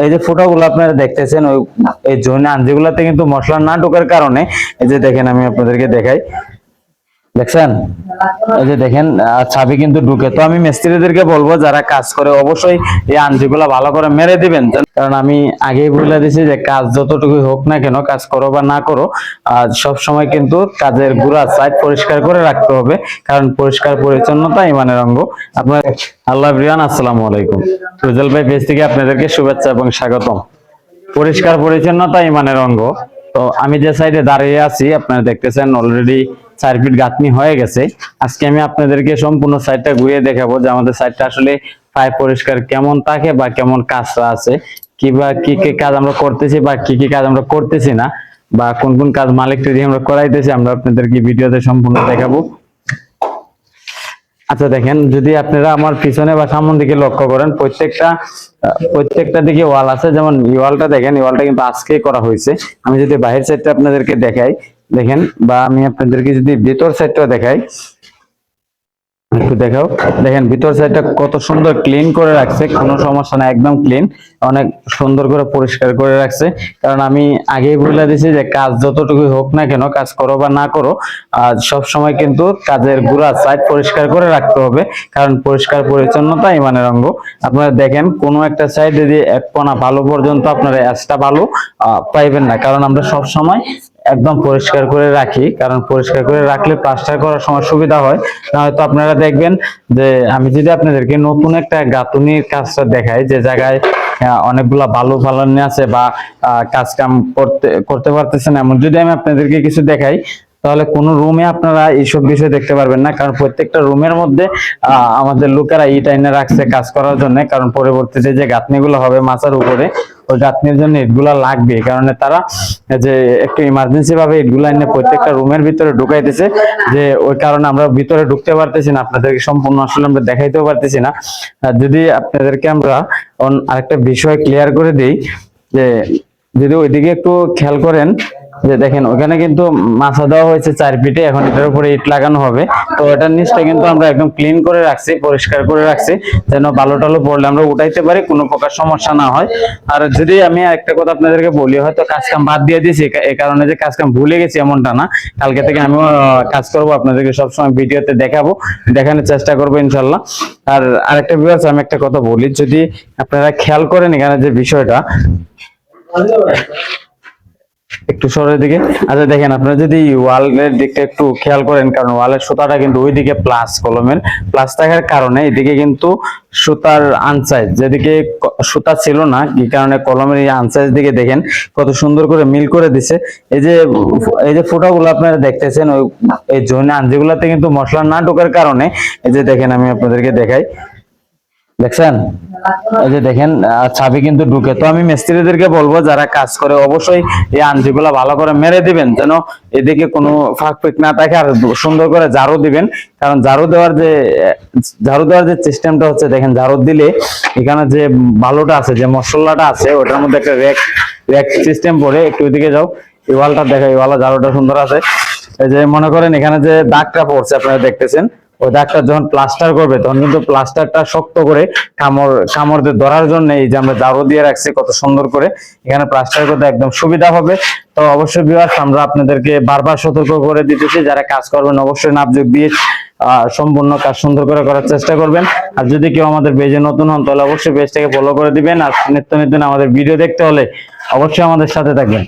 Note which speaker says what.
Speaker 1: এই যে ফুটাগুলো আপনারা দেখতেছেন ওই এই জোনে আঞ্জিগুলাতে কিন্তু মশলা না ঢোকার কারণে এই যে দেখেন আমি আপনাদেরকে দেখাই, দেখছেন এই যে দেখেন চাবি কিন্তু ঢুকে। তো আমি মিস্ত্রিদেরকে বলবো যারা কাজ করে অবশ্যই এই আঞ্জিগুলা ভালো করে মেরে দিবেন, কারণ আমি আগেই বলে দিছি যে কাজ যতটুকুই হোক না কেন, কাজ করো বা না করো, সব সময় কিন্তু কাজের গুড়া সাইড পরিষ্কার করে রাখতে হবে, কারণ পরিষ্কার পরিচ্ছন্নতা ইমানের অঙ্গ। আপনার আল্লাহ প্রিয়ান, আসসালামু আলাইকুম। সুজল ভাই পেজ থেকে আপনাদেরকে শুভেচ্ছা এবং স্বাগতম। পরিষ্কার পরিচ্ছন্নতা ইমানের অঙ্গ। তো আমি যে সাইডে দাঁড়িয়ে আছি আপনারা দেখতেছেন অলরেডি 4 ফিট গাঁথনি হয়ে গেছে। আজকে আমি আপনাদেরকে সম্পূর্ণ সাইডটা ঘুরিয়ে দেখাবো যে আমাদের সাইডটা আসলে পায় পরিষ্কার কেমন থাকে বা কেমন কাজটা আছে, কি কি কাজ আমরা করতেছি বা কি কাজ আমরা করতেছি না, বা কোন কোন কাজ মালিককে দিয়ে আমরা করাইতেছি, আমরা আপনাদেরকে ভিডিওতে সম্পূর্ণ দেখাবো। আচ্ছা দেখেন, যদি আপনারা আমার পিছনে বা সামনের দিকে লক্ষ্য করেন, প্রত্যেকটা দিকে ওয়াল আছে। যেমন এই ওয়ালটা দেখেন, এই ওয়ালটা কিন্তু আজকে করা হয়েছে। আমি যদি বাহির সাইডটা আপনাদেরকে দেখাই, দেখেন, বা আমি আপনাদেরকে যদি ভিতর সাইডটা দেখাই, একটু দেখাও, দেখেন ভিতর সাইডটা কত সুন্দর ক্লিন করে রাখছে, কোনো সমস্যা না, একদম ক্লিন, অনেক সুন্দর করে পরিষ্কার করে রাখছে। কারণ আমি আগেই বলে দিছি যে কাজ যতটুকুই হোক না কেন, কাজ করো বা না করো, সব সময় কিন্তু কাজের গুড়া সাইড পরিষ্কার করে রাখতে হবে, কারণ পরিষ্কার পরিচ্ছন্নতা ইমানের অঙ্গ। আপনারা দেখেন কোনো একটা সাইড যদি এক কোণা ভালো পর্যন্ত আপনারা এক্সট্রা ভালো পাইবেন না, কারণ আমরা সব সময় একদম পরিষ্কার করে রাখি, কারণ পরিষ্কার করে রাখলে প্লাস্টার করার সময় সুবিধা হয়। না হয়তো আপনারা দেখবেন যে আমি যদি আপনাদেরকে নতুন একটা গাঁথুনির কাজটা দেখাই, যে জায়গায় অনেকগুলা বালু ফালানি আছে বা কাজ কাম করতে পারতেছেন, এমন যদি আমি আপনাদেরকে কিছু দেখাই, তাহলে কোন রুমে আপনারা এইসব বিষয় দেখতে পারবেন না, কারণ প্রত্যেকটা রুমের মধ্যে আমাদের লোকেরা ইট এনে রাখছে কাজ করার জন্য, কারণ পরবর্তীতে যে গাঁথনিগুলো হবে মাচার উপরে, ওই গাঁথনির জন্য ইটগুলা লাগবে, কারণে তারা যে একটু ইমার্জেন্সি ভাবে ইটগুলা এনে প্রত্যেকটা রুমের ভিতরে ঢুকাইতেছে, যে ওই কারণে আমরা ভিতরে ঢুকতে পারতেছি না, আপনাদেরকে সম্পূর্ণ আসলে আমরা দেখাইতেও পারতেছি না। যদি আপনাদেরকে আমরা আরেকটা বিষয় ক্লিয়ার করে দিই, যে যদি ওইদিকে একটু খেয়াল করেন, যে দেখেন ওখানে কিন্তু মাছা দেওয়া হয়েছে 4 ফিটে, এখন এটার উপরে ইট লাগানো হবে। তো এটার নিচটা কিন্তু আমরা একদম ক্লিন করে রাখছি, পরিষ্কার করে রাখছি, যেন বালু টালু পড়লে আমরা উঠাইতে পারি, কোনো প্রকার সমস্যা না হয়। আর যদি আমি একটা কথা আপনাদেরকে বলি, হয়তো কাজ কাম বাদ দিয়ে দিয়েছি এই কারণে যে কাজ কাম ভুলে গেছি এমনটা না, কালকে থেকে আমিও কাজ করবো, আপনাদেরকে সবসময় ভিডিওতে দেখাবো, দেখানোর চেষ্টা করবো ইনশাল্লাহ। আর আরেকটা বিষয় আমি একটা কথা বলি, যদি আপনারা খেয়াল করেন এখানে যে বিষয়টা একটু সরের দিকে, আচ্ছা দেখেন আপনারা যদি ওয়ালের দিকটা একটু খেয়াল করেন, কারণ ওয়ালের সুতাটা কিন্তু ওইদিকে প্লাস, কলমের প্লাস থাকার কারণে এদিকে কিন্তু সুতার আনসাইজ, যেদিকে সুতা ছিল না, কি কারণে কলমের এই আনসাইজ দিকে দেখেন কত সুন্দর করে মিল করে দিছে। এই যে ফুটাগুলো আপনারা দেখতেছেন ওই এই জোনে আঞ্জিগুলাতে কিন্তু মশলা না ঢোকার কারণে এই যে দেখেন আমি আপনাদেরকে দেখাই, দেখছেন এই যে দেখেন চাবি কিন্তু ঢুকে। তো আমি মিস্ত্রিদেরকে বলবো যারা কাজ করে অবশ্যই এই আঞ্জিগুলা ভালো করে মেরে দিবেন, যেন এদিকে কোনো ফাঁক ফিক না থাকে, আর সুন্দর করে ঝাড়ু দিবেন, কারণ ঝাড়ু দেওয়ার যে সিস্টেমটা হচ্ছে, দেখেন ঝাড়ু দিলে এখানে যে বালুটা আছে, যে মশলাটা আছে, ওটার মধ্যে একটা র্যাক সিস্টেম পড়ে। একটু ওইদিকে যাও, এই ওয়ালটা দেখো, এই ওয়ালা ঝাড়ুটা সুন্দর আছে। এই যে মনে করেন এখানে যে দাগটা পড়ছে আপনারা দেখতেছেন, ওই দাগটা যখন প্লাস্টার করবে তখন কিন্তু প্লাস্টারটা শক্ত করে কামড় দিয়ে ধরার জন্য এই যে আমরা ঝাড়ু দিয়ে রাখছি কত সুন্দর করে, এখানে প্লাস্টার করতে একদম সুবিধা হবে। তো অবশ্যই ভিউয়ার্স, আমরা আপনাদেরকে বারবার সতর্ক করে দিতেছি, যারা কাজ করবেন অবশ্যই নাপযোগ দিয়ে সম্পূর্ণ কাজ সুন্দর করে করার চেষ্টা করবেন। আর যদি কেউ আমাদের পেজে নতুন হন তাহলে অবশ্যই পেজটাকে ফলো করে দিবেন, আর নিত্য নতুন আমাদের ভিডিও দেখতে হলে অবশ্যই আমাদের সাথে থাকবেন।